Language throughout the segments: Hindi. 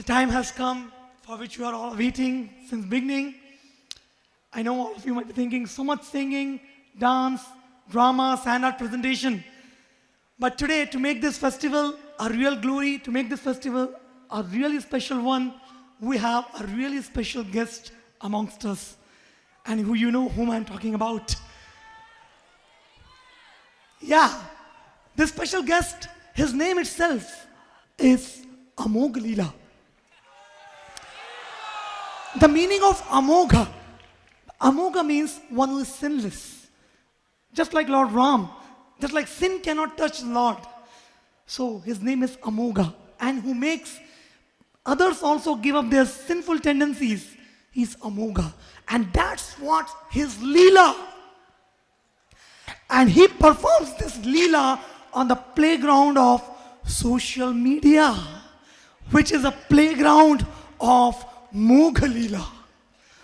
The time has come for which you are all waiting since beginning. I know all of you might be thinking, so much singing, dance, drama, standard presentation. But today, to make this festival a real glory, to make this festival a really special one, we have a really special guest amongst us. And who you know whom I'm talking about. Yeah, this special guest, his name itself is Amogh Leela. The meaning of Amogha. Amogha means one who is sinless. Just like Lord Ram. Just like sin cannot touch the Lord. So his name is Amogha. And who makes others also give up their sinful tendencies. He's Amogha. And that's what his Leela. And he performs this Leela on the playground of social media. Which is a playground of Mogha Leela.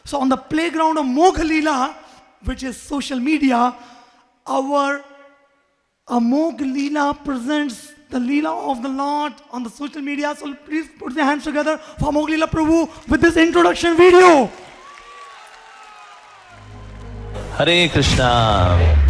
So on the playground of Mogha Leela, which is social media, our Amogh Leela presents the Leela of the Lord on the social media. So please put your hands together for Amogh Leela Prabhu with this introduction video. Hare Krishna.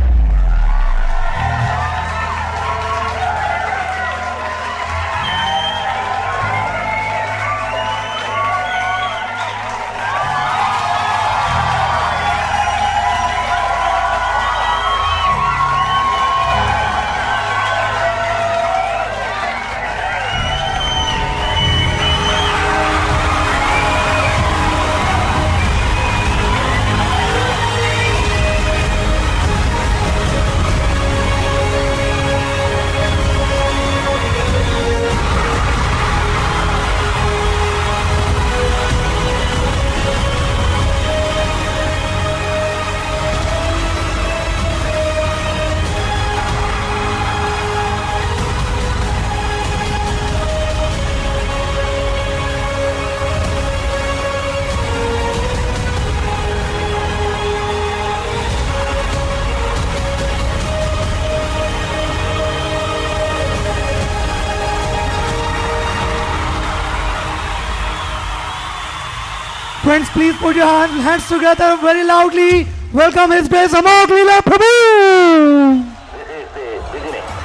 Friends, please put your hands together very loudly. Welcome His Grace Amogh Leela Prabhu.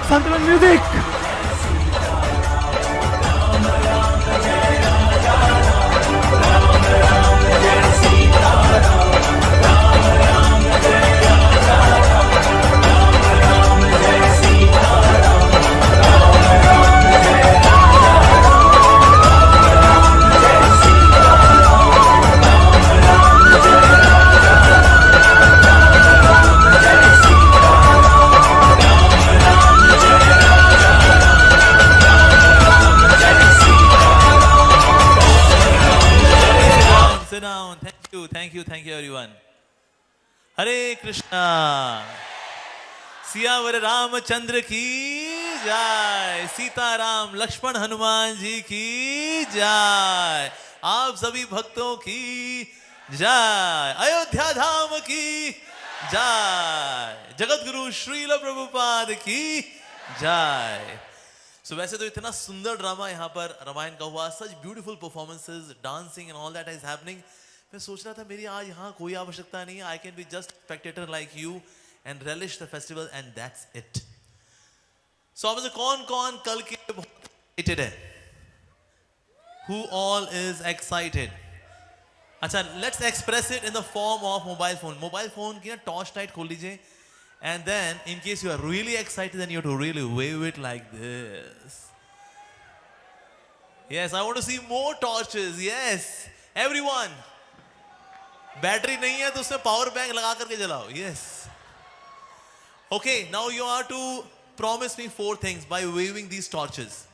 Santavan music. Thank you everyone. Hare Krishna. Siyavar Ramchandra की जय, सीताराम लक्ष्मण हनुमान जी की जय, आप सभी भक्तों की जय, अयोध्या धाम की जय, जगत गुरु श्रील प्रभुपाद की जय। So वैसे तो इतना सुंदर ड्रामा यहाँ पर रामायण का हुआ, such beautiful performances, dancing and all that is happening. मैं सोच रहा था मेरी आज यहाँ कोई आवश्यकता नहीं है, I can be just spectator like you and relish the festival and that's it. So अब कौन कल के बहुत excited है? Who all is excited? अच्छा, let's express it in the form of mobile phone. Mobile phone की ना torch light खोल लीजिए, and then in case you are really excited, then you have to really wave it like this. Yes, I want to see more torches. Yes, everyone. Battery नहीं है तो उसमें पावर बैंक लगा करके जलाओ. Yes. Okay, now you are to promise me 4 things by waving these torches.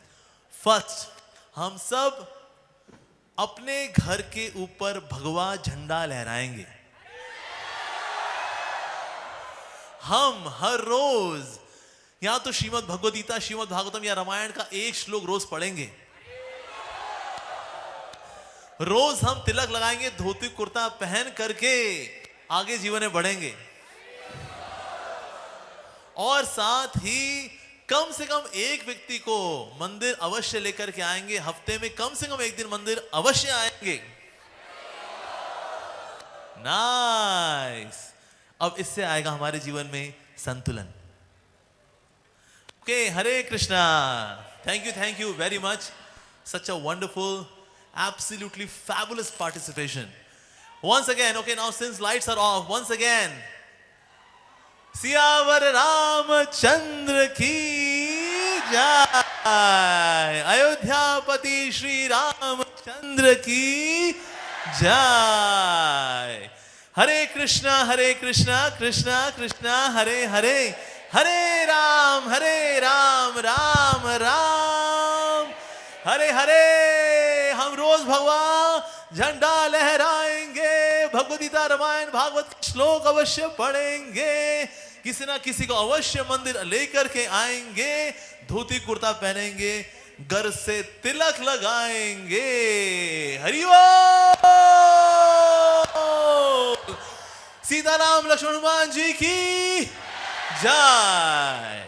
First, हम सब अपने घर के ऊपर भगवा झंडा लहराएंगे. हम हर रोज या तो श्रीमद् भगवद गीता, श्रीमद् भागवतम या रामायण का एक श्लोक रोज पढ़ेंगे. रोज हम तिलक लगाएंगे, धोती कुर्ता पहन करके आगे जीवन में बढ़ेंगे. और साथ ही कम से कम एक व्यक्ति को मंदिर अवश्य लेकर के आएंगे, हफ्ते में कम से कम एक दिन मंदिर अवश्य आएंगे। नाइस। अब इससे आएगा हमारे जीवन में संतुलन। Okay, Hare Krishna. Thank you very much. Such a wonderful, absolutely fabulous participation. Once again, okay, now since lights are off, once again, Siyavar Ramchandra की जय, अयोध्यापति श्री रामचंद्र की जय। हरे कृष्णा कृष्णा कृष्णा हरे हरे, हरे राम राम राम हरे हरे। हम रोज भगवान झंडा लहराएंगे, भगवद्गीता रामायण भागवत के श्लोक अवश्य पढ़ेंगे, किसी ना किसी को अवश्य मंदिर लेकर के आएंगे, धोती कुर्ता पहनेंगे, घर से तिलक लगाएंगे। हरिओम। सीताराम लक्ष्मण हनुमान जी की जय।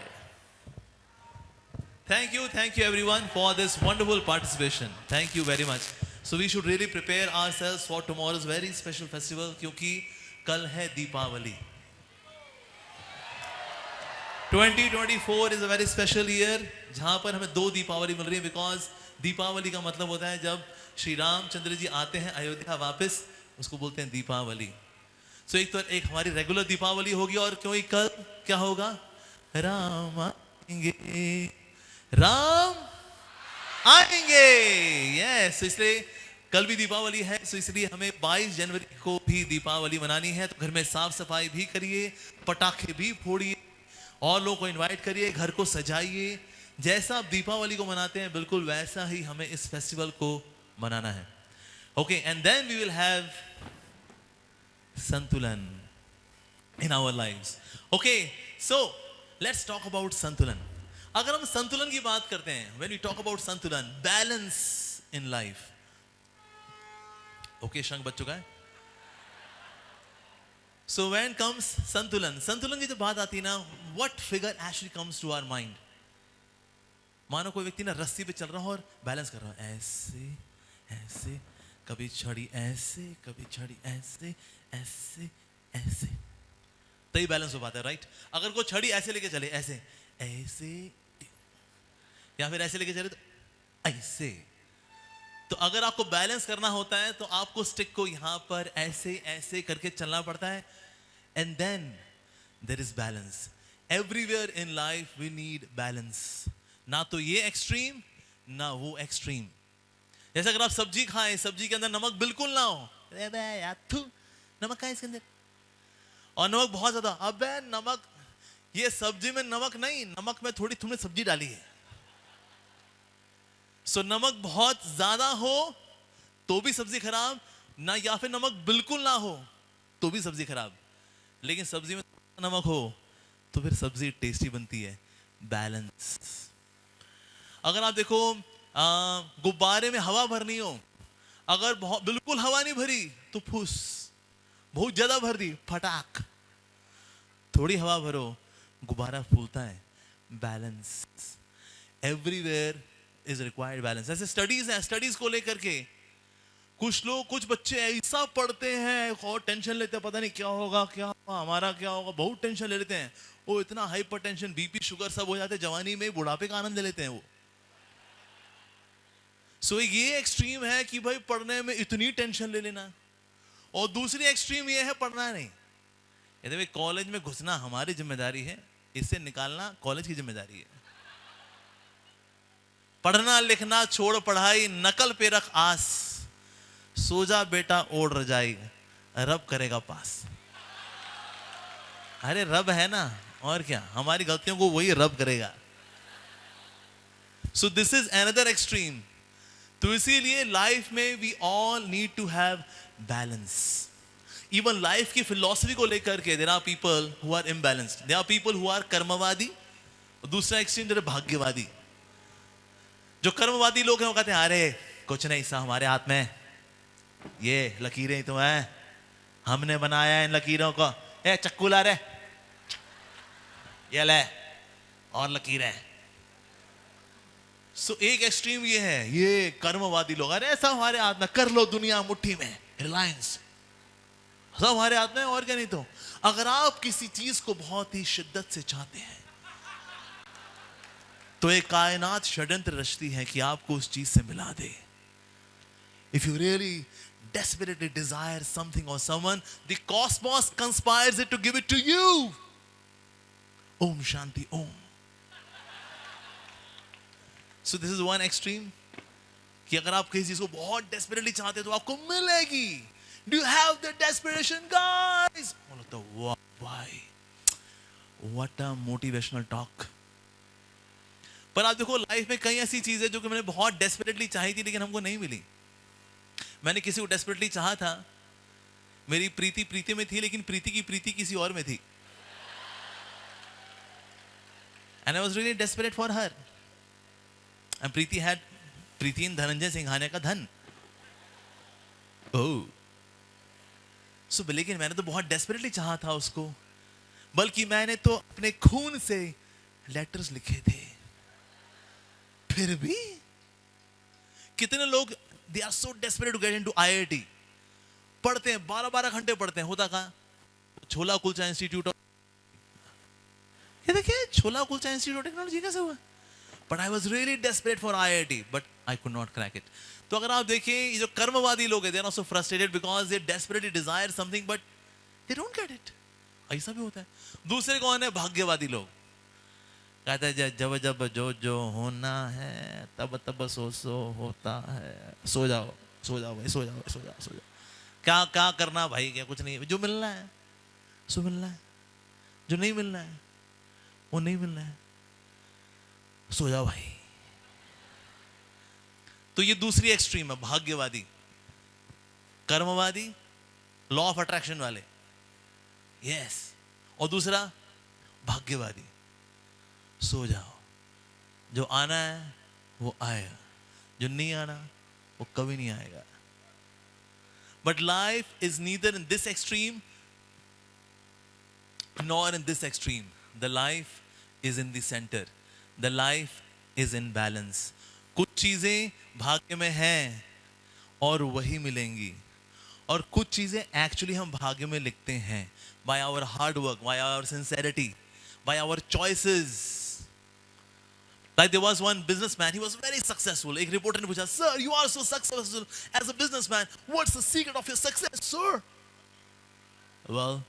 Thank you everyone for this wonderful participation. Thank you very much. So we should really prepare ourselves for tomorrow's very special festival, क्योंकि कल है Deepawali. 2024 is a very special year, जहाँ पर हमें 2 दीपावली मिल रही है, बिकॉज दीपावली का मतलब होता है जब श्री रामचंद्र जी आते हैं अयोध्या वापस, उसको बोलते हैं दीपावली। सो एक तो एक हमारी रेगुलर दीपावली होगी, और क्योंकि कल क्या होगा, राम आएंगे, राम आएंगे। यस, इसलिए कल भी दीपावली है, सो इसलिए हमें 22 जनवरी को भी दीपावली मनानी है। तो घर में साफ सफाई भी करिए, पटाखे भी फोड़िए, और लोगों को इनवाइट करिए, घर को सजाइए। जैसा आप दीपावली को मनाते हैं बिल्कुल वैसा ही हमें इस फेस्टिवल को मनाना है। Okay, and then we will have संतुलन in our lives. Okay, so let's talk about संतुलन। अगर हम संतुलन की बात करते हैं, व्हेन वी टॉक अबाउट संतुलन, बैलेंस इन लाइफ। ओके, शंख बज चुका है। सो व्हेन कम्स संतुलन, संतुलन की जब बात आती है ना, what figure actually comes to our mind. मानो कोई व्यक्ति ना रस्सी पे चल रहा हो और बैलेंस कर रहा है, ऐसे ऐसे, कभी छड़ी ऐसे, कभी छड़ी ऐसे ऐसे ऐसे, तभी बैलेंस हो पाता है, राइट। अगर कोई छड़ी ऐसे लेके चले, ऐसे ऐसे, या फिर ऐसे लेके चले तो ऐसे, तो अगर आपको बैलेंस करना होता है तो आपको स्टिक को यहां पर ऐसे ऐसे करके चलना पड़ता है, and then there is balance. Everywhere in life we need balance, ना तो ये एक्सट्रीम ना वो एक्सट्रीम। जैसे अगर आप सब्जी खाएं, सब्जी के अंदर नमक बिल्कुल ना हो, नमक का इसके अंदर, और नमक बहुत ज्यादा, अबे नमक, ये सब्जी में नमक नहीं, नमक में थोड़ी तुमने सब्जी डाली है। सो नमक बहुत ज्यादा हो तो भी सब्जी खराब ना, या फिर नमक बिल्कुल ना हो तो भी सब्जी खराब। लेकिन सब्जी में नमक हो तो फिर सब्जी टेस्टी बनती है। बैलेंस। अगर आप देखो, गुब्बारे में हवा भरनी हो, अगर बहुत बिल्कुल हवा नहीं भरी तो फुस, बहुत ज्यादा भर दी फटाक, थोड़ी हवा भरो गुब्बारा फूलता है। Balance, everywhere is required balance. ऐसे स्टडीज हैं, स्टडीज को लेकर के कुछ लोग, कुछ बच्चे ऐसा पढ़ते हैं और टेंशन लेते हैं, पता नहीं क्या होगा, क्या होगा, हमारा क्या होगा, बहुत टेंशन ले लेते हैं। वो इतना हाइपरटेंशन, बीपी, शुगर सब हो जाते हैं जवानी में, बुढ़ापे का आनंद ले लेते हैं वो। सो ये एक्सट्रीम है कि भाई पढ़ने में इतनी टेंशन ले लेना, और दूसरी एक्सट्रीम ये है पढ़ना नहीं। यदि कॉलेज में घुसना हमारी जिम्मेदारी है, इससे निकालना कॉलेज की जिम्मेदारी है। पढ़ना लिखना छोड़ पढ़ाई, नकल पे रख आस, सो जा बेटा ओढ़ रजाई, रब करेगा पास। अरे रब है ना, और क्या, हमारी गलतियों को वही रब करेगा। So this is another extreme. तो इसीलिए लाइफ में we all need to have balance. Even life की फिलॉसफी को लेकर के there are people who are imbalanced, there are people who are कर्मवादी, और दूसरा एक्सट्रीम देयर भाग्यवादी। जो कर्मवादी लोग हैं वो कहते हैं अरे कुछ नहीं सा हमारे हाथ में, ये लकीरें तो हैं, हमने बनाया इन लकीरों को, ए चक्कू ला रे, ये ले और लकीरें, सो एक एक्सट्रीम ये है, ये कर्मवादी लोग, अरे सब हमारे हाथ में, कर लो दुनिया मुट्ठी में, रिलायंस सब हमारे हाथ में, और क्या। नहीं तो अगर आप किसी चीज को बहुत ही शिद्दत से चाहते हैं तो एक कायनात षड्यंत्र रचती है कि आपको उस चीज से मिला दे. If you really desperately desire something or someone, the cosmos conspires it to give it to you. Om Shanti Om. So this is one extreme, कि अगर आप किसी चीज को बहुत desperately चाहते हैं तो आपको मिलेगी. Do you have the desperation, guys? Wow, why? What a motivational talk. पर आप देखो लाइफ में कई ऐसी चीजें जो कि मैंने बहुत डेस्परेटली चाही थी लेकिन हमको नहीं मिली. मैंने किसी को डेस्परेटली चाहा था, मेरी प्रीति प्रीति में थी लेकिन प्रीति की प्रीति किसी और में थी. And I was really desperate for her. And Preeti had Preeti in Dhananjay Singhania का धन. Oh. So लेकिन मैंने तो बहुत डेस्परेटली चाहा था उसको, बल्कि मैंने तो अपने खून से लेटर्स लिखे थे. फिर भी कितने लोग they are so desperate to get into IIT, पढ़ते हैं 12-12 घंटे पढ़ते हैं. होता कहाँ? छोला कुलचा इंस्टीट्यूट ऑफ, ये देखिए छोला कुलचा इंस्टीट्यूट ऑफ टेक्नोलॉजी कैसे हुआ. But I was really desperate for IIT, but I could not crack it. तो अगर आप देखें ये जो कर्मवादी लोग हैं, they are also frustrated because they desperately desire something but they don't get it. ऐसा भी होता है. दूसरे कौन है? भाग्यवादी लोग. कहता है जब जब जो जो होना है तब तब सो सो होता है. सो जाओ सो जाओ भाई, सो जाओ सो जाओ सो जाओ. क्या क्या करना भाई, क्या कुछ नहीं. जो मिलना है सो मिलना है, जो नहीं मिलना है वो नहीं मिलना है. सो जाओ भाई. तो ये दूसरी एक्सट्रीम है, भाग्यवादी. कर्मवादी लॉ ऑफ अट्रैक्शन वाले, यस. और दूसरा भाग्यवादी, सो जाओ, जो आना है वो आएगा, जो नहीं आना वो कभी नहीं आएगा. But life is neither in this extreme nor in this extreme. The life is in the center. The life is in balance. कुछ चीजें भाग्य में हैं और वही मिलेंगी, और कुछ चीजें एक्चुअली हम भाग्य में लिखते हैं by our hard work, by our sincerity, by our choices. Like there was one businessman, he was very successful. एक रिपोर्टर ने पूछा, sir, you are so successful as a businessman. What's the secret of your success, sir? Well,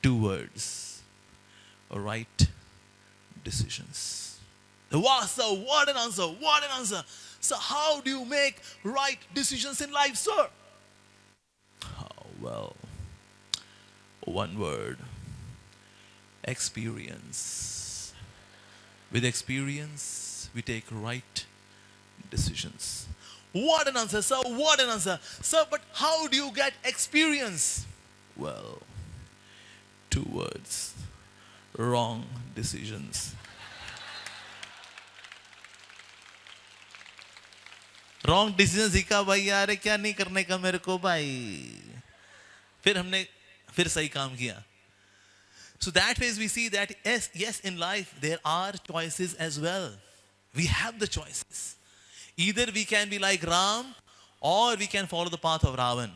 2 words: right decisions. Wow, sir, what an answer! What an answer! So, how do you make right decisions in life, sir? Oh, well, 1 word: experience. With experience, we take right decisions. What an answer, sir! What an answer, sir! But how do you get experience? Well, 2 words: wrong decisions. Wrong decisions ही का भाई यार, क्या नहीं करने का मेरे को भाई. फिर हमने फिर सही काम किया. So that way we see that yes, in life there are choices as well. We have the choices. Either we can be like Ram or we can follow the path of Ravan.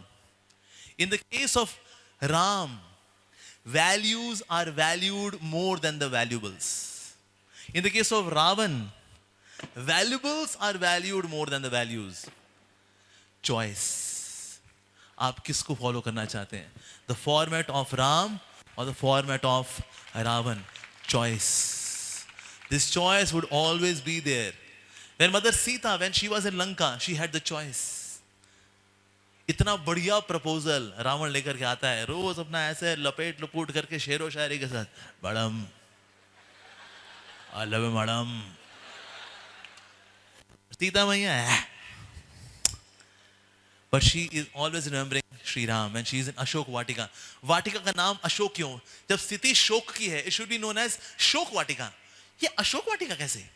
In the case of Ram, values are valued more than the valuables. In the case of Ravan, valuables are valued more than the values. Choice. आप किसको फॉलो करना चाहते हैं? The format of Ram or the format of Ravan? Choice. This choice would always be there. When Mother Sita, when she was in Lanka, she had the choice. इतना बढ़िया प्रपोजल रावण लेकर के आता है, रोज अपना ऐसे लपेट लपूट करके शेरो शायरी के साथ, madam I love you madam. Sita मैया है, but she is always remembering Shri Ram when she is in Ashok Vatika. वाटिका का नाम अशोक क्यों? जब स्थिति शोक की है, it should be known as शोक वाटिका. ये अशोक वाटिका कैसे?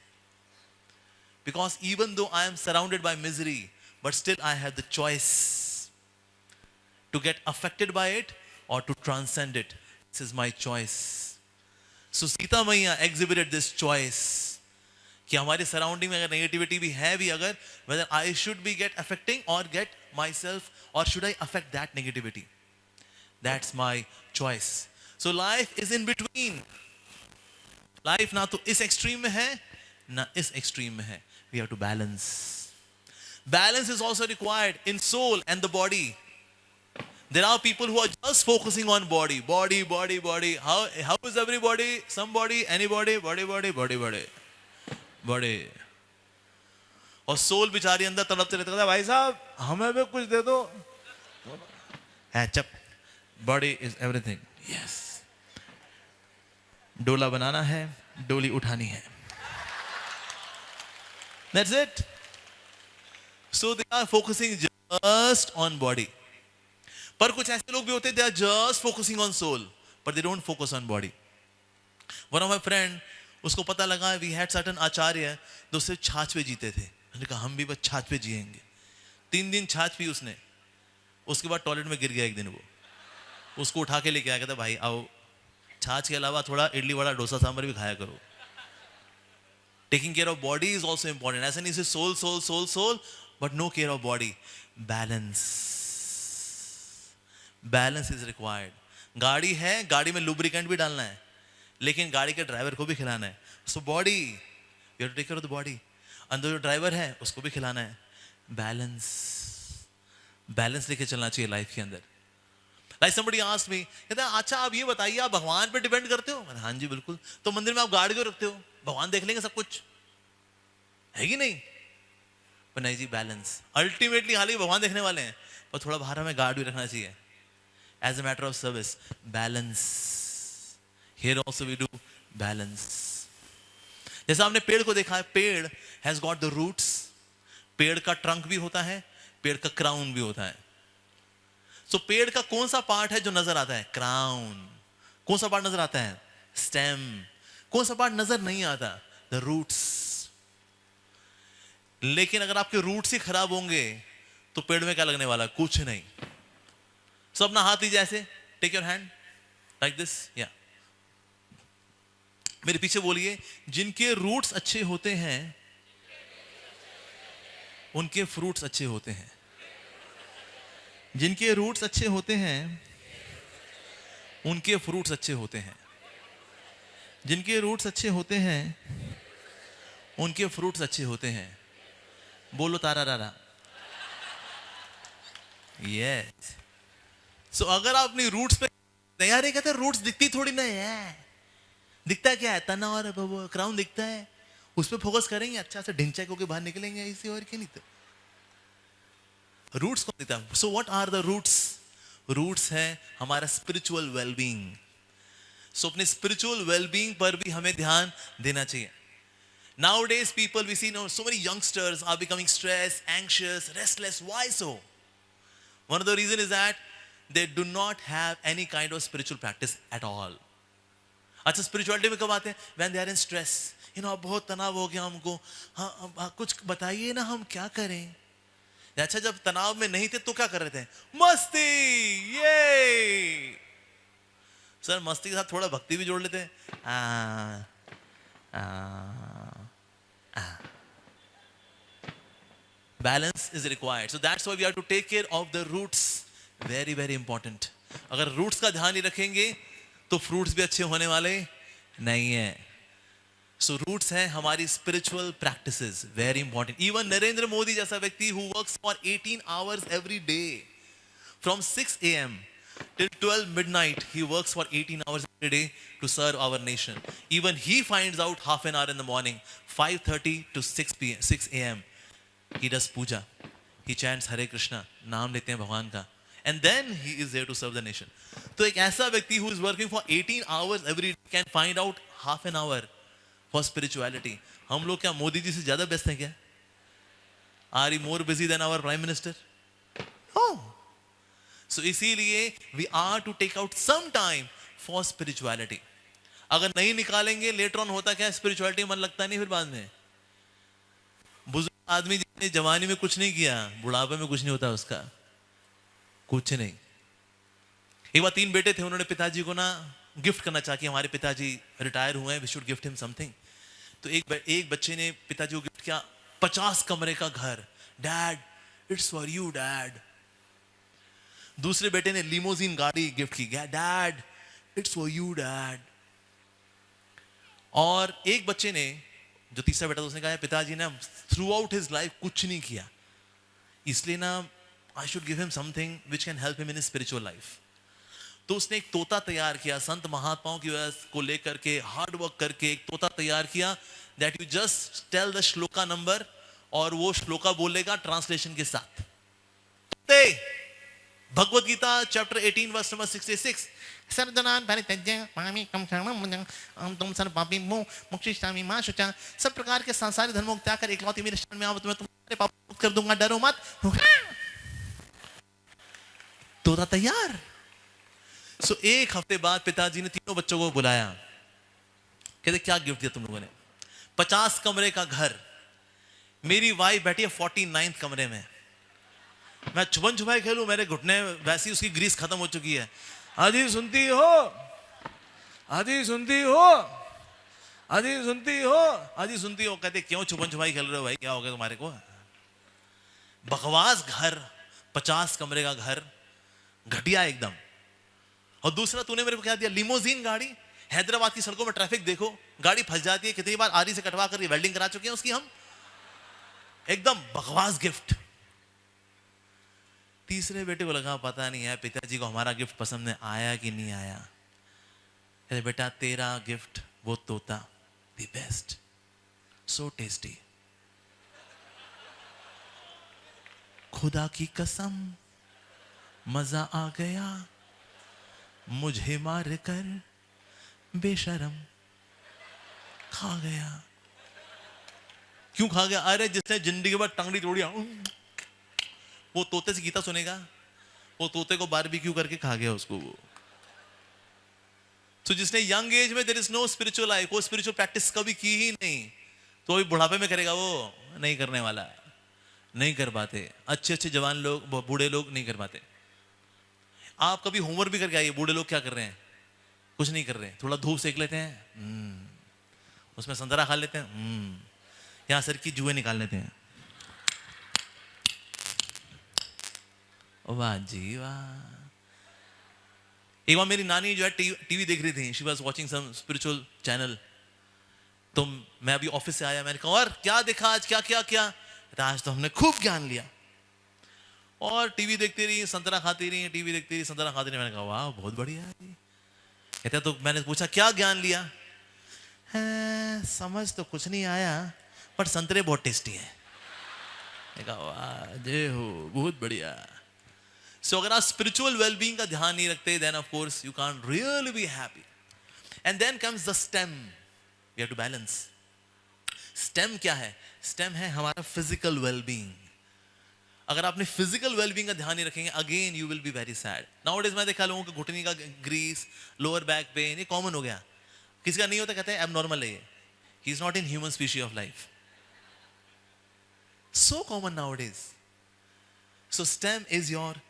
Because even though I am surrounded by misery, but still I have the choice to get affected by it or to transcend it. This is my choice. So Sita Maiya exhibited this choice कि हमारे सराउंडिंग में अगर नेगेटिविटी भी है भी, अगर whether I should be get affecting or get myself, or should I affect that negativity? That's my choice. So life is in between. Life ना तो इस एक्सट्रीम में है ना इस एक्सट्रीम में है. We have to balance. Balance is also required in soul and the body. There are people who are just focusing on body. How is everybody? Somebody, anybody, body. और सोल बेचारी अंदर तड़पते रहते हैं, भाई साहब हमें भी कुछ दे दो. है चप. Body is everything. यस. डोला बनाना है, डोली उठानी है. That's it. So they are focusing just on body. पर कुछ ऐसे लोग भी होते हैं, they are just focusing on soul, but they don't focus on body. One of my friend, उसको पता लगा we had certain आचार्य जो सिर्फ छाछ पे जीते थे. उसने कहा हम भी बस छाछ पे जिएंगे. 3 दिन छाछ पी उसने. उसके बाद टॉयलेट में गिर गया एक दिन. वो उसको उठा के लेके आया, कहता भाई आओ, छाछ के अलावा थोड़ा इडली वड़ा डोसा सांभर भी खाया करो. Taking care of body is also important. ऐसा नहीं सिर्फ soul, but no care of body. Balance is required. गाड़ी है, गाड़ी में lubricant भी डालना है, लेकिन गाड़ी के ड्राइवर को भी खिलाना है. So body, you have to take care of the body. अंदर जो ड्राइवर है उसको भी खिलाना है. बैलेंस लेके चलना चाहिए लाइफ के अंदर. Like somebody asked me, कहता है अच्छा आप ये बताइए, आप भगवान पे डिपेंड करते हो? हाँ जी बिल्कुल. तो मंदिर में आप गाड़ी क्यों रखते हो? भगवान देख लेंगे सब कुछ, है कि नहीं? पर नहीं जी, बैलेंस. अल्टीमेटली हालांकि भगवान देखने वाले हैं, पर थोड़ा बाहर हमें गार्ड भी रखना चाहिए. As a matter of service, balance. Here also we do balance. जैसा आपने पेड़ को देखा है, पेड़ हैज गॉट द रूट्स. पेड़ का ट्रंक भी होता है, पेड़ का क्राउन भी होता है. सो पेड़ का कौन सा पार्ट है जो नजर आता है? क्राउन. कौन सा पार्ट नजर आता है? स्टेम. कौन सा पार्ट नजर नहीं आता? The roots. लेकिन अगर आपके रूट्स ही खराब होंगे तो पेड़ में क्या लगने वाला? कुछ नहीं. सो अपना हाथ लीजिए ऐसे, take your hand like this. या मेरे पीछे बोलिए, जिनके रूट्स अच्छे होते हैं उनके फ्रूट्स अच्छे होते हैं. जिनके रूट्स अच्छे होते हैं उनके फ्रूट्स अच्छे होते हैं. जिनके रूट्स अच्छे होते हैं उनके फ्रूट्स अच्छे होते हैं. बोलो तारा रारा. यस. सो अगर आप अपनी रूट्स पे तैयार है, कहते रूट्स दिखती थोड़ी ना है. दिखता क्या है? तना और क्राउन दिखता है. उस पर फोकस करेंगे, अच्छा से ढिंचैक होकर बाहर निकलेंगे इसी. और क्या नहीं तो रूट्स कौन देता है? So what are the roots? Roots है हमारा स्पिरिचुअल वेलबींग. सो अपने स्पिरिचुअल वेलबींग पर भी हमें ध्यान देना चाहिए. Nowadays people, we see now so many youngsters are becoming stressed, anxious, restless. Why so? One of the reason is that they do not have any kind of spiritual practice at all. अच्छा, स्पिरिचुअलिटी में कब आते हैं? When they are in stress. अब बहुत तनाव हो गया हमको. हाँ, कुछ बताइए ना, हम क्या करें? अच्छा, जब तनाव में नहीं थे तो क्या कर रहे थे? मस्ती. ये सर, मस्ती के साथ थोड़ा भक्ति भी जोड़ लेते हैं. Balance is required. So that's why we have to take care of the roots. Very, very important. अगर रूट्स का ध्यान नहीं रखेंगे तो फ्रूट्स भी अच्छे होने वाले नहीं है. सो रूट्स है हमारी spiritual practices. Very important. Even Narendra Modi जैसा व्यक्ति who works for 18 hours every day from 6 a.m. till 12 midnight, he works for 18 hours every day to serve our nation. Even he finds out half an hour in the morning, 5:30 to 6 a.m. He does puja. He chants Hare Krishna. नाम लेते हैं भगवान का. And then he is there to serve the nation. तो एक ऐसा व्यक्ति who is working for 18 hours every day can find out half an hour for spirituality. हम लोग क्या मोदी जी से ज्यादा व्यस्त हैं क्या? Are we more busy than our prime minister? No. So इसीलिए we are to take out some time for spirituality. अगर नहीं निकालेंगे, later on होता क्या है? spirituality मन लगता नहीं फिर बाद में. बुजुर्ग आदमी जिसने जवानी में कुछ नहीं किया, बुढ़ापे में कुछ नहीं होता उसका. कुछ नहीं. एक बार 3 बेटे थे, उन्होंने पिताजी को ना गिफ्ट करना चाहा कि हमारे पिताजी रिटायर हुए हैं, we should gift him something. तो एक बच्चे ने पिताजी को गिफ्ट किया 50 कमरे का घर। Dad, it's for you dad. दूसरे बेटे ने लिमोजिन गाड़ी गिफ्ट की। Dad, it's for you dad. और एक बच्चे ने, जो तीसरा बेटा, उसने कहा पिताजी ने थ्रू आउट हिज लाइफ कुछ नहीं किया, इसलिए ना I should give him something which can help him in his spiritual life. तो उसने एक तोता तैयार किया, संत महात्माओं की वजह को लेकर के हार्ड वर्क करके एक तोता तैयार किया, that you just tell the shloka number और वो श्लोका बोलेगा ट्रांसलेशन के साथ। Bhagavad Gita chapter 18 verse number 66, सर्वजनान परित्यज्य मामि कम शरणं व्रजं तुम सर्व पापी मोक्षयिष्यामि मा शुचा। सब प्रकार के सांसारिक धर्मों को त्याग कर एकलौती मेरे शरण में आओ तो मैं तुम्हारे पाप मुक्त कर दूंगा, डरो मत। तोता तैयार। सो एक हफ्ते बाद पिताजी ने तीनों बच्चों को बुलाया, कहते क्या गिफ्ट दिया तुम लोगों ने? 50 कमरे का घर। मेरी वाइफ बैठी है 49 कमरे में। मैं छुपन छुपाई खेलूं, मेरे घुटने वैसी उसकी ग्रीस खत्म हो चुकी है। आजी सुनती हो, आजी सुनती हो, आजी सुनती हो, आजी सुनती हो। कहते क्यों छुपन छुपाई खेल रहे हो भाई, क्या हो गया तुम्हारे को? बकवास घर, 50 कमरे का घर, घटिया एकदम। और दूसरा तूने मेरे को क्या दिया? लिमोजीन गाड़ी। हैदराबाद की सड़कों में ट्रैफिक देखो, गाड़ी फंस जाती है, कितनी बार आरी से कटवा कर वेल्डिंग करा चुके हैं उसकी हम। एकदम बकवास गिफ्ट। तीसरे बेटे को लगा पता नहीं है पिताजी को हमारा गिफ्ट पसंद में आया कि नहीं आया। कहते बेटा तेरा गिफ्ट वो तोता, द बेस्ट, सो टेस्टी, खुदा की कसम मजा आ गया, मुझे मार कर बेशरम खा गया। क्यों खा गया? अरे जिसने जिंदगी के बाद टंगड़ी तोड़ी, वो तोते से गीता सुनेगा, वो तोते को बारबेक्यू करके खा गया उसको वो। तो जिसने यंग एज में there is no spiritual life, वो स्पिरिचुअल प्रैक्टिस कभी की ही नहीं, तो अभी बुढ़ापे में करेगा वो? नहीं करने वाला, नहीं कर पाते। अच्छे अच्छे जवान लोग, बूढ़े लोग नहीं कर पाते। आप कभी होमवर्क भी करके आइए, बूढ़े लोग क्या कर रहे हैं? कुछ नहीं कर रहे हैं, थोड़ा धूप सेक लेते हैं, उसमें संतरा खा लेते हैं, यहां सर की जुएं निकाल लेते हैं। वाह जी वाह। एक बार मेरी नानी जो है टीवी देख रही थी, she was watching some spiritual channel. तो मैं अभी ऑफिस से आया, मैंने कहा और क्या देखा आज, क्या क्या क्या? आज तो हमने खूब ज्ञान लिया। और टीवी देखती रही, संतरा खाती रही, टीवी देखती रही, संतरा खाती रही। मैंने कहा वाह बहुत बढ़िया है। कहते तो मैंने पूछा क्या ज्ञान लिया? समझ तो कुछ नहीं आया, पर संतरे बहुत टेस्टी है। कहा वाह जय हो, बहुत बढ़िया। सो अगर आप स्पिरिचुअल वेलबींग का ध्यान नहीं रखते, then of course you can't really be happy. And then comes the stem, we have to balance. Stem क्या है? स्टेम है हमारा फिजिकल वेलबींग। अगर आपने फिजिकल वेलबींग का ध्यान नहीं रखेंगे, again you will be very sad. Nowadays मैं देखा लोगों के घुटने का ग्रीस, लोअर बैक पेन, ये कॉमन हो गया। किसी का नहीं होता, कहते हैं एबनॉर्मल है ये, he is not in human species of life. So common nowadays. So stem is your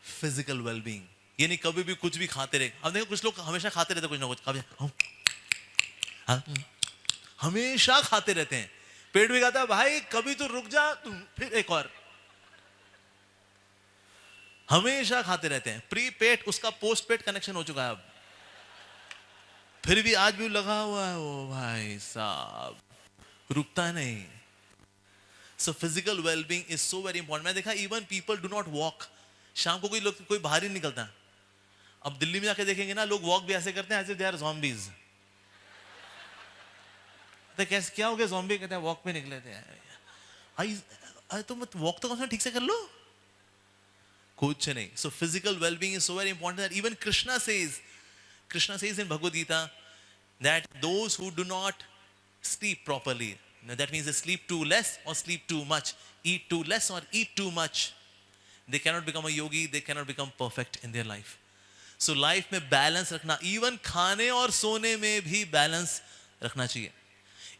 physical wellbeing. ये नहीं कभी भी कुछ भी खाते रहे। अब देखो कुछ लोग हमेशा खाते रहते, कुछ ना कुछ कभी हमेशा खाते रहते हैं। पेट भी कहता है भाई कभी तो रुक जा, तुम फिर एक और। हमेशा खाते रहते हैं। प्री पेट उसका पोस्ट पेट कनेक्शन हो चुका है अब, फिर भी आज भी लगा हुआ है वो भाई साहब, रुकता नहीं। So physical wellbeing is so very important. मैं देखा even people do not walk. शाम को कोई बाहर ही निकलता। अब दिल्ली में जाके देखेंगे ना, लोग वॉक भी ऐसे करते हैं as if they are zombies. तो कैसे क्या हो गया ज़ॉम्बी? कहते हैं वॉक पे निकले थे। आई तो मत वॉक तो कम से कम ठीक से कर लो। कुछ नहीं। So physical wellbeing is so very important that even Krishna says in Bhagavad Gita that those who do not sleep properly, that means they sleep too less or sleep too much, eat too less or eat too much, they cannot become a yogi, they cannot become perfect in their life. So life में balance रखना, even खाने और सोने में भी balance रखना चाहिए.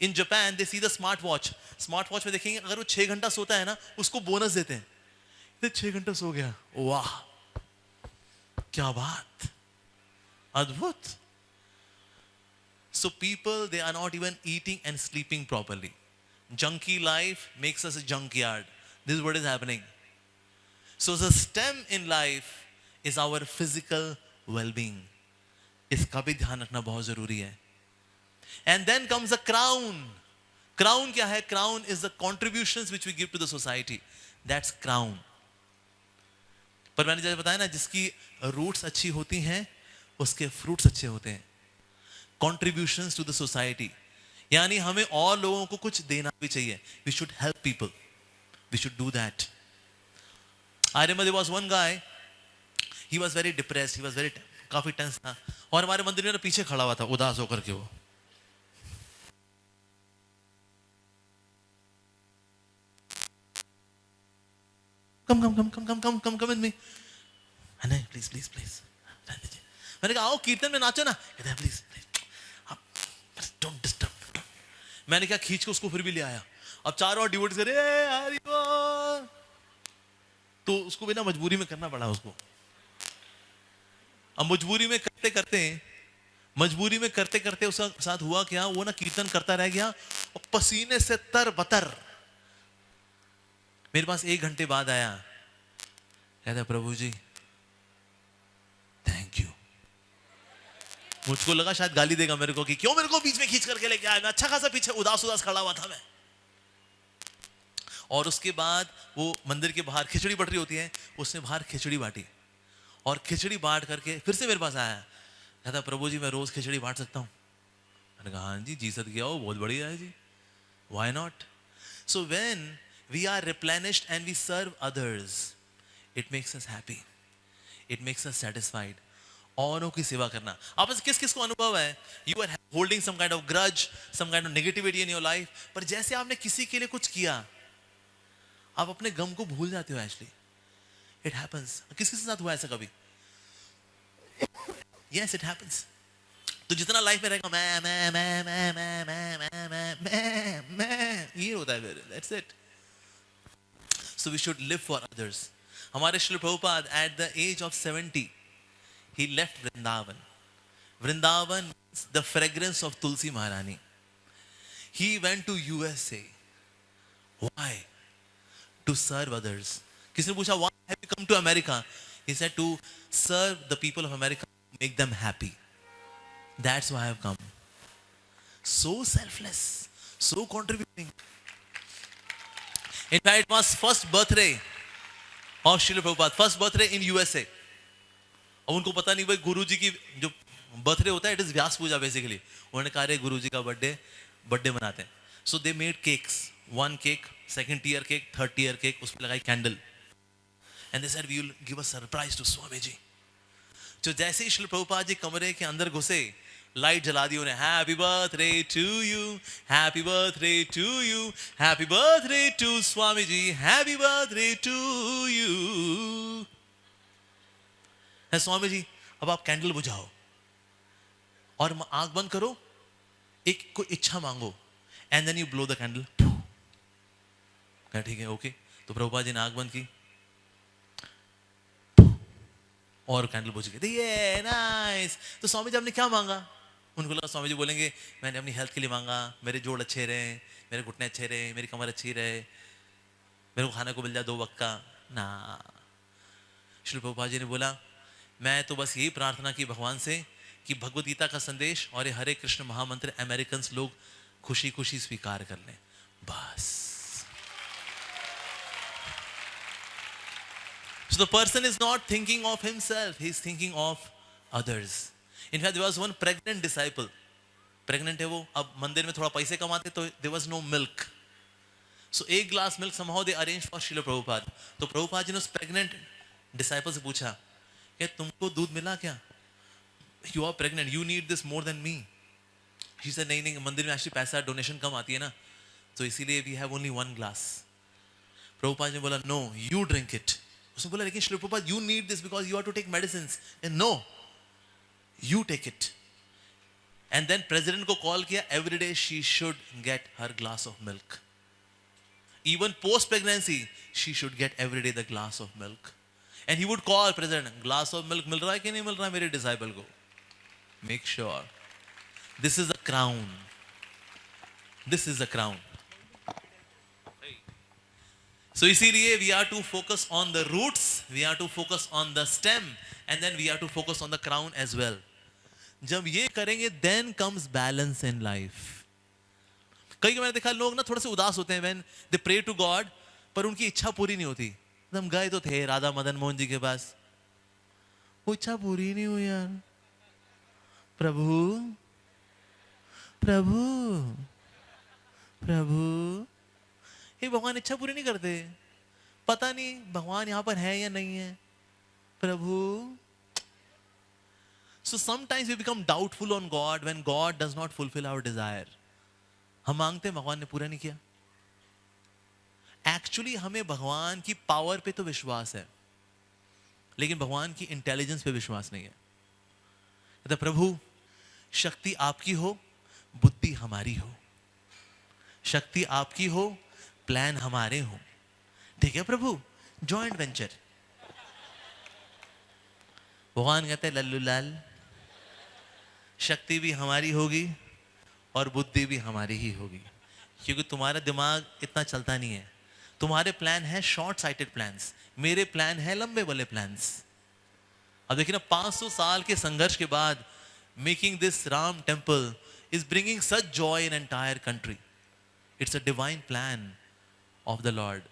In Japan they see the smart watch में देखेंगे अगर वो 6 घंटा सोता है ना, उसको बोनस देते हैं. 6 घंटा सो गया, वाह क्या बात, अद्भुत. So people, they are not even eating and sleeping properly. Junkie life makes us a junkyard. This is what is happening. So the stem in life is our physical well-being. इसका भी ध्यान रखना बहुत जरूरी है. And then comes the crown. Crown क्या है? Crown is the contributions which we give to the society. That's crown. पर मैंने जैसे बताया ना, जिसकी रूट्स अच्छी होती हैं उसके फ्रूट्स अच्छे होते हैं. Contributions to the society. यानी हमें और लोगों को कुछ देना भी चाहिए. We should help people. We should do that. I remember there was one guy. He was very depressed. He was very काफी टेंस था. और हमारे मंदिर में ना पीछे खड़ा हुआ था उदास होकर के वो. Come with me. नहीं, please. मैंने कहा आओ कीर्तन में नाचो ना. कहते हैं प्लीज डोंट डिस्टर्ब. मैंने क्या खींच के उसको फिर भी ले आया. अब चारों और डिवोटीज करे हरि बोल. तो उसको भी ना मजबूरी में करना पड़ा उसको. अब मजबूरी में करते करते उसका साथ हुआ क्या, वो ना कीर्तन करता रह गया और पसीने से तर-बतर. मेरे पास 1 घंटे बाद आया. कहता प्रभु जी थैंक यू. मुझको लगा शायद गाली देगा मेरे को कि क्यों मेरे को बीच में खींच करके लेके आया. मैं अच्छा खासा पीछे उदास खड़ा हुआ था मैं. और उसके बाद वो मंदिर के बाहर खिचड़ी बट रही होती है, उसने बाहर खिचड़ी बांटी और खिचड़ी बांट करके फिर से मेरे पास आया. कहता प्रभु जी मैं रोज खिचड़ी बांट सकता हूँ. मैंने कहा हाँ जी सद किया हो, बहुत बढ़िया है जी. Why not. So when we are replenished and we serve others, it makes us happy, it makes us satisfied. औरों की सेवा करना. आप किस किस को अनुभव है, you are holding some kind of grudge, some kind of negativity in your life, पर जैसे आपने किसी के लिए कुछ किया आप अपने गम को भूल जाते हो. Actually it happens. किस किस के साथ हुआ ऐसा कभी? Yes it happens. तो जितना लाइफ में रहेगा मैं ये होता है फिर. That's it. So we should live for others. हमारे Srila Prabhupada at the age of 70 he left Vrindavan. Vrindavan means the fragrance of Tulsi Maharani. He went to USA. Why? To serve others. किसने पूछा why have you come to America? He said to serve the people of America, make them happy. That's why I have come. So selfless, so contributing. In fact, it was first birthday of Srila Prabhupada, first birthday in USA. अब उनको पता नहीं भाई गुरुजी की जो बर्थडे होता है it is Vyasa Puja basically. उन्होंने कहा रे गुरुजी का बर्थडे मनाते हैं. So they made cakes. 1 cake, 2nd year cake, 3rd year cake, उस पर लगाई candle. And they said we will give a surprise to Swami ji. तो जैसे ही श्री प्रभुपाद जी कमरे के अंदर घुसे, लाइट जला दी उन्हें. Happy birthday to you, happy birthday to you, happy birthday to Swami ji, happy birthday to you. Swami ji अब आप कैंडल बुझाओ और आंख बंद करो, एक कोई इच्छा मांगो and then you blow the candle. क्या ठीक है? ओके. तो प्रभुपाद जी ने आंख बंद की और कैंडल बुझ गई. ये नाइस. तो स्वामी जी आपने क्या मांगा? उनको लगा स्वामी जी बोलेंगे मैंने अपनी हेल्थ के लिए मांगा, मेरे जोड़ अच्छे रहे, मेरे घुटने अच्छे रहे, मेरी कमर अच्छी रहे, मेरे को खाने को मिल जाए 2 वक्त का ना. श्री प्रभुपाद जी ने बोला मैं तो बस यही प्रार्थना की भगवान से कि भगवद गीता का संदेश और ये हरे कृष्ण महामंत्र अमेरिकन लोग खुशी खुशी स्वीकार कर लें बस. So the person is not thinking of himself, he is thinking of others. In fact, there was one pregnant disciple. Pregnant है वो. अब मंदिर में थोड़ा पैसे कमाते तो there was no milk. So 1 glass milk somehow they arranged for Srila Prabhupada. तो प्रभुपाद जी ने उस pregnant disciple से पूछा क्या तुमको दूध मिला क्या? You are pregnant, you need this more than me. He said नहीं मंदिर में एक्चुअली पैसा डोनेशन कम आती है ना, तो इसीलिए we have only 1 glass. Prabhupada ने बोला no, you drink it. उसने बोला लेकिन Shri Prabhupada you need this because you have to take medicines. And no, you take it. And then president को कॉल किया, every day she should get her glass of milk. Even post pregnancy she should get every day the glass of milk. And he would call president, glass of milk मिल रहा है कि नहीं मिल रहा है मेरे disciple को? Make sure. This is a crown. This is a crown. So इसीलिए we are to focus on the roots, we are to focus on the stem, and then we are to focus on the crown as well. जब ये करेंगे then comes balance in life. कई मैंने देखा लोग ना थोड़े से उदास होते हैं when they pray to God, पर उनकी इच्छा पूरी नहीं होती. हम गए तो थे राधा मदन मोहन जी के पास, वो इच्छा पूरी नहीं हुई यार. प्रभु प्रभु प्रभु, ये भगवान इच्छा पूरी नहीं करते. पता नहीं भगवान यहां पर है या नहीं है. प्रभु. So sometimes we become doubtful on God when God does not fulfill our desire. हम मांगते हैं भगवान ने पूरा नहीं किया. एक्चुअली हमें भगवान की पावर पे तो विश्वास है, लेकिन भगवान की इंटेलिजेंस पे विश्वास नहीं है. कहता प्रभु शक्ति आपकी हो, बुद्धि हमारी हो. शक्ति आपकी हो, प्लान हमारे हो. ठीक है प्रभु, जॉइंट वेंचर. भगवान कहते हैं लल्लू लाल, शक्ति भी हमारी होगी और बुद्धि भी हमारी ही होगी, क्योंकि तुम्हारा दिमाग इतना चलता नहीं है. तुम्हारे प्लान है शॉर्ट साइटेड प्लान्स, मेरे प्लान है लंबे वाले प्लान्स. अब देखिए ना 500 साल के संघर्ष के बाद making this Ram temple is bringing such joy in entire country. It's a divine plan of the Lord.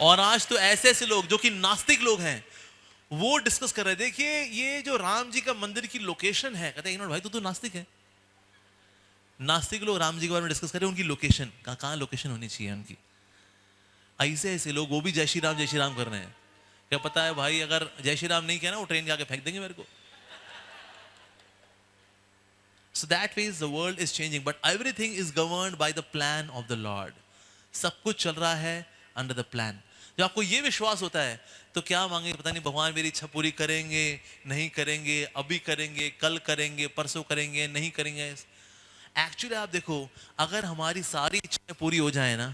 और आज तो ऐसे ऐसे लोग जो कि नास्तिक लोग हैं वो डिस्कस कर रहे हैं, देखिए ये जो राम जी का मंदिर की लोकेशन है. कहते हैं भाई तू तो नास्तिक है. नास्तिक लोग राम जी के बारे में डिस्कस कर रहे हैं, उनकी लोकेशन कहाँ लोकेशन होनी चाहिए उनकी. ऐसे ऐसे लोग वो भी जय श्री राम कर रहे हैं. क्या पता है भाई अगर जय श्री राम नहीं किया ना वो ट्रेन के आगे फेंक देंगे मेरे को. So that means the world is changing, but everything is governed by the plan of the Lord. सब कुछ चल रहा है under the plan. जब आपको ये विश्वास होता है तो क्या मांगे पता नहीं, भगवान मेरी इच्छा पूरी करेंगे नहीं करेंगे, अभी करेंगे, कल करेंगे, परसों करेंगे, नहीं करेंगे. एक्चुअली आप देखो, अगर हमारी सारी इच्छाएं पूरी हो जाए ना,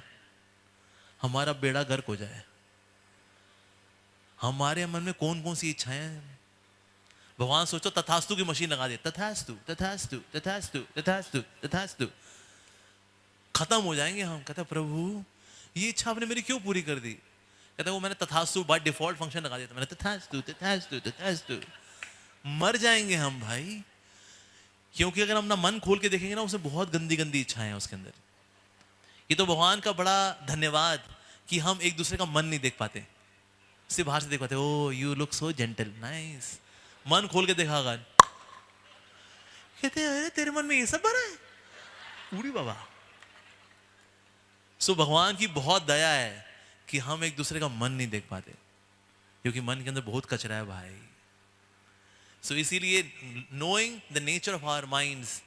हमारा बेड़ा गर्क हो जाए. हमारे मन में कौन कौन सी इच्छाएं हैं. भगवान सोचो तथास्तु की मशीन लगा दे, तथास्तु तथास्तु तथास्तु तथास्तु तथास्तु, खत्म हो जाएंगे हम. कहता प्रभु ये इच्छा आपने मेरी क्यों पूरी कर दी. कहता वो मैंने तथास्तु बाय डिफॉल्ट फंक्शन लगा दिया था, मैंने तथास्तु तथास्तु तथास्तु. मर जाएंगे हम भाई, क्योंकि अगर हम ना मन खोल के देखेंगे ना उसमें बहुत गंदी गंदी इच्छाएं हैं उसके अंदर. ये तो भगवान का बड़ा धन्यवाद कि हम एक दूसरे का मन नहीं देख पाते, सिर्फ बाहर से देख पाते. Oh you look so gentle, nice. मन खोल के देखा अगर, कहते हैं अरे तेरे मन में ये सब भरा है, उड़ी बाबा. सो भगवान की बहुत दया है कि हम एक दूसरे का मन नहीं देख पाते, क्योंकि मन के अंदर बहुत कचरा है भाई. सो इसीलिए knowing the nature of our minds,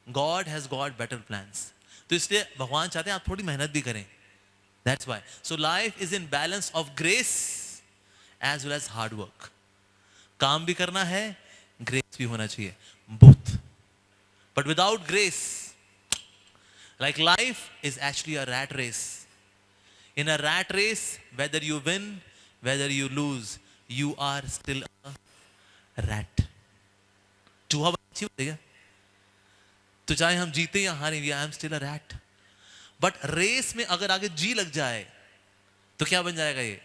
God has got better plans. तो इसलिए भगवान चाहते हैं आप थोड़ी मेहनत भी करें. That's why. So life is in balance of grace as well as hard work. काम भी करना है, ग्रेस भी होना चाहिए, both. But without grace, like life is actually a rat race. In a rat race, whether you win, whether you lose, you are still a rat. चूहा अच्छी होती है, तो चाहे हम जीते या हारे, I am still a rat. But race में अगर आगे जी लग जाए तो क्या बन जाएगा ये?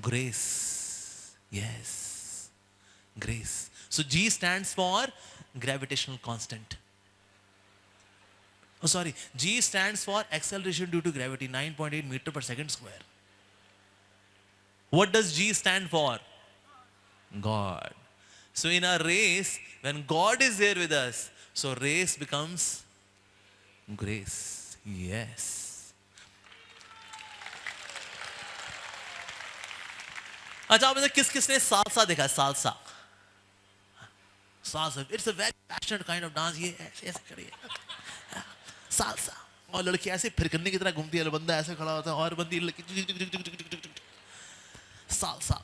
Grace. Yes. Grace. So G stands for gravitational constant. Oh sorry, G stands for acceleration due to gravity, 9.8 meter per second square. What does G stand for? God. So in a race, when God is there with us, so race becomes grace. Yes. अच्छा आप किस किसने सालसा देखा? Salsa. Salsa. It's a very passionate kind of dance. ये ऐसे ऐसे करिए. सालसा. और लड़की ऐसे फिरकन्ने की तरह घूमती है, बंदा ऐसे खड़ा होता है और बंदी लड़की. Salsa.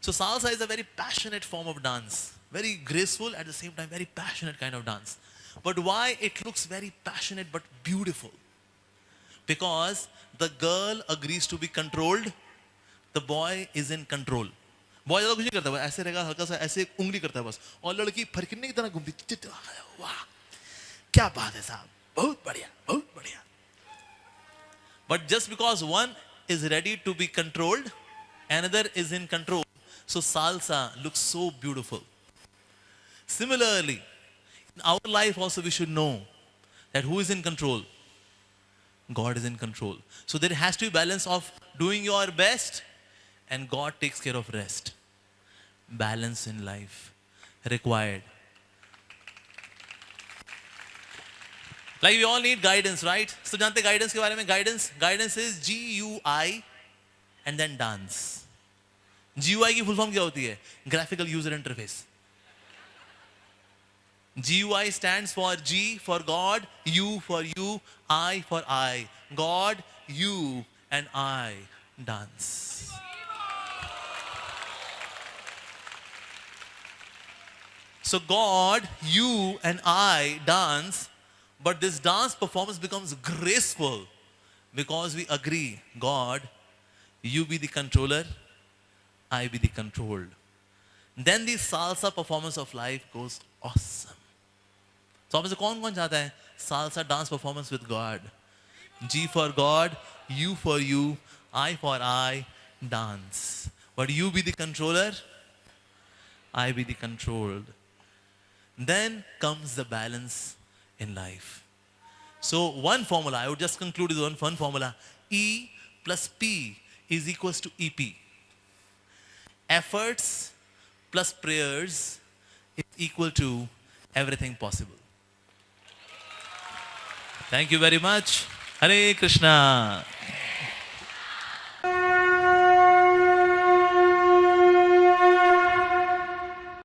So salsa is a very passionate form of dance. Very graceful, at the same time very passionate kind of dance. But why it looks very passionate but beautiful? Because the girl agrees to be controlled, the boy is in control. बहुत ज्यादा कुछ नहीं करता, ऐसे रहेगा, हल्का सा ऐसे उंगली करता है बस, और लड़की फरकिन्ने की तरह घूमती, वाह क्या बात है साहब, बहुत बढ़िया बहुत बढ़िया. But just because one is ready to be controlled, another is in control. So salsa looks so beautiful. Similarly, in our life also we should know that who is in control? God is in control. So there has to be balance of doing your best and God takes care of rest. Balance in life required. Like we all need guidance, right? So जानते guidance के बारे में? Guidance is GUI and then dance. GUI की full form क्या होती है? Graphical User Interface. GUI stands for G for God, U for you, I for I. God, you and I dance. So God, you and I dance. But this dance performance becomes graceful because we agree, God, you be the controller, I be the controlled. Then the salsa performance of life goes awesome. So, आप में से कौन चाहता है salsa dance performance with God? G for God, U for you, I for I, dance. But you be the controller, I be the controlled. Then comes the balance in life. So one formula, I would just conclude with one formula. E plus P is equals to EP. Efforts plus prayers is equal to everything possible. Thank you very much. Hare Krishna.